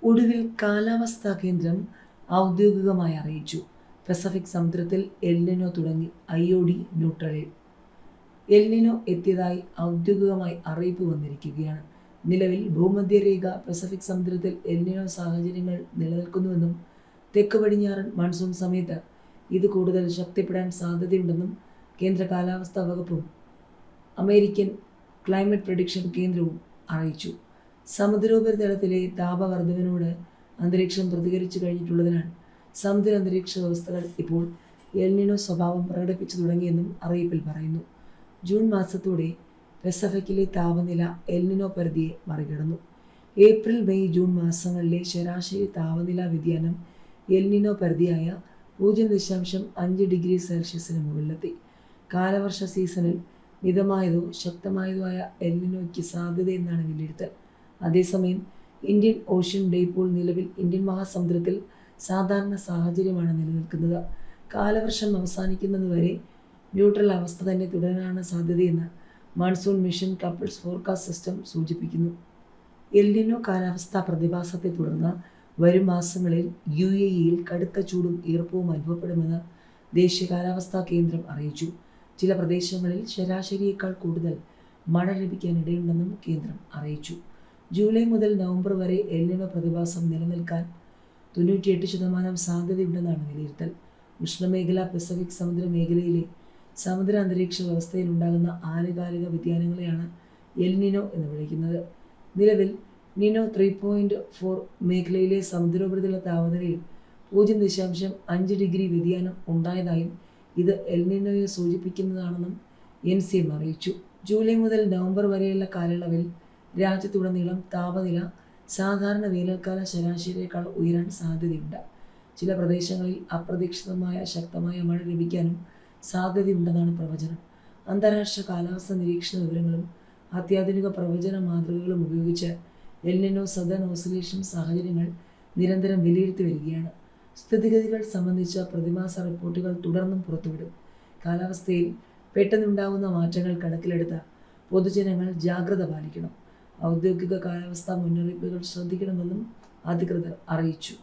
ഒടുവിൽ കാലാവസ്ഥാ കേന്ദ്രം ഔദ്യോഗികമായി അറിയിച്ചു. പസഫിക് സമുദ്രത്തിൽ എൽനിനോ തുടങ്ങി IOD ന്യൂട്രലിൽ. എൽനിനോ എത്തിയതായി ഔദ്യോഗികമായി അറിയിപ്പ് വന്നിരിക്കുകയാണ്. നിലവിൽ ഭൂമധ്യരേഖ പസഫിക് സമുദ്രത്തിൽ എൽനിനോ സാഹചര്യങ്ങൾ നിലനിൽക്കുന്നുവെന്നും തെക്ക് പടിഞ്ഞാറൻ മൺസൂൺ സമയത്ത് ഇത് കൂടുതൽ ശക്തിപ്പെടാൻ സാധ്യതയുണ്ടെന്നും കേന്ദ്ര കാലാവസ്ഥാ വകുപ്പും അമേരിക്കൻ ക്ലൈമറ്റ് പ്രഡിക്ഷൻ കേന്ദ്രവും അറിയിച്ചു. സമുദ്രോപരിതലത്തിലെ താപവർദ്ധനവിനോട് അന്തരീക്ഷം പ്രതികരിച്ചു കഴിഞ്ഞിട്ടുള്ളതിനാൽ സമുദ്ര അന്തരീക്ഷ വ്യവസ്ഥകൾ ഇപ്പോൾ എൽനിനോ സ്വഭാവം പ്രകടിപ്പിച്ചു തുടങ്ങിയെന്നും അറിയിപ്പിൽ പറയുന്നു. ജൂൺ മാസത്തോടെ പസഫിക്കിലെ താപനില എൽനിനോ പരിധിയെ മറികടന്നു. ഏപ്രിൽ, മെയ്, ജൂൺ മാസങ്ങളിലെ ശരാശരി താപനില വ്യതിയാനം എൽനിനോ പരിധിയായ 0.5 ഡിഗ്രി സെൽഷ്യസിന് മുകളിലെത്തി. കാലവർഷ സീസണിൽ മിതമായതോ ശക്തമായതോ ആയ എൽനിനോയ്ക്ക് സാധ്യതയെന്നാണ് വിലയിരുത്തൽ. അതേസമയം ഇന്ത്യൻ ഓഷ്യൻ ഡൈപോൾ നിലവിൽ ഇന്ത്യൻ മഹാസമുദ്രത്തിൽ സാധാരണ സാഹചര്യമാണ് നിലനിൽക്കുന്നത്. കാലവർഷം അവസാനിക്കുന്നതുവരെ ന്യൂട്രൽ അവസ്ഥ തന്നെ തുടരാനാണ് സാധ്യതയെന്ന് monsoon mission couples forecast system സൂചിപ്പിക്കുന്നു. എൽനിനോ കാലാവസ്ഥാ പ്രതിഭാസത്തെ തുടർന്ന് വരും മാസങ്ങളിൽ UAEയിൽ കടുത്ത ചൂടും ഈർപ്പവും അനുഭവപ്പെടുമെന്ന് ദേശീയ കാലാവസ്ഥാ കേന്ദ്രം അറിയിച്ചു. ചില പ്രദേശങ്ങളിൽ ശരാശരിയേക്കാൾ കൂടുതൽ മഴ ലഭിക്കാനിടയുണ്ടെന്നും കേന്ദ്രം അറിയിച്ചു. ജൂലൈ മുതൽ നവംബർ വരെ എൽനിനോ പ്രതിഭാസം നിലനിൽക്കാൻ 98% സാധ്യതയുണ്ടെന്നാണ് വിലയിരുത്തൽ. ഉഷ്ണമേഖലാ പസഫിക് സമുദ്ര മേഖലയിലെ സമുദ്ര അന്തരീക്ഷ വ്യവസ്ഥയിൽ ഉണ്ടാകുന്ന ആനുകാലിക വ്യതിയാനങ്ങളെയാണ് എൽനിനോ എന്ന് വിളിക്കുന്നത്. നിലവിൽ നിനോ 3.4 മേഖലയിലെ സമുദ്രോപരിതല താപനിലയിൽ 0.5 ഡിഗ്രി വ്യതിയാനം ഉണ്ടായതായും ഇത് എൽനിനോയെ സൂചിപ്പിക്കുന്നതാണെന്നും NCM അറിയിച്ചു. ജൂലൈ മുതൽ നവംബർ വരെയുള്ള കാലയളവിൽ രാജ്യത്തുടനീളം താപനില സാധാരണ വേനൽക്കാല ശരാശരിയേക്കാൾ ഉയരാൻ സാധ്യതയുണ്ട്. ചില പ്രദേശങ്ങളിൽ അപ്രതീക്ഷിതമായ ശക്തമായ മഴ ലഭിക്കാനും സാധ്യതയുണ്ടെന്നാണ് പ്രവചനം. അന്താരാഷ്ട്ര കാലാവസ്ഥാ നിരീക്ഷണ വിവരങ്ങളും അത്യാധുനിക പ്രവചന മാതൃകകളും ഉപയോഗിച്ച് എൽനിനോ സദൻ ഓസിലേഷൻ സാഹചര്യങ്ങൾ നിരന്തരം വിലയിരുത്തി വരികയാണ്. സ്ഥിതിഗതികൾ സംബന്ധിച്ച പ്രതിമാസ റിപ്പോർട്ടുകൾ തുടർന്നും പുറത്തുവിടും. കാലാവസ്ഥയിൽ പെട്ടെന്നുണ്ടാകുന്ന മാറ്റങ്ങൾ കണക്കിലെടുത്ത് പൊതുജനങ്ങൾ ജാഗ്രത പാലിക്കണം. ഔദ്യോഗിക കാലാവസ്ഥാ മുന്നറിയിപ്പുകൾ ശ്രദ്ധിക്കണമെന്നും അധികൃതർ അറിയിച്ചു.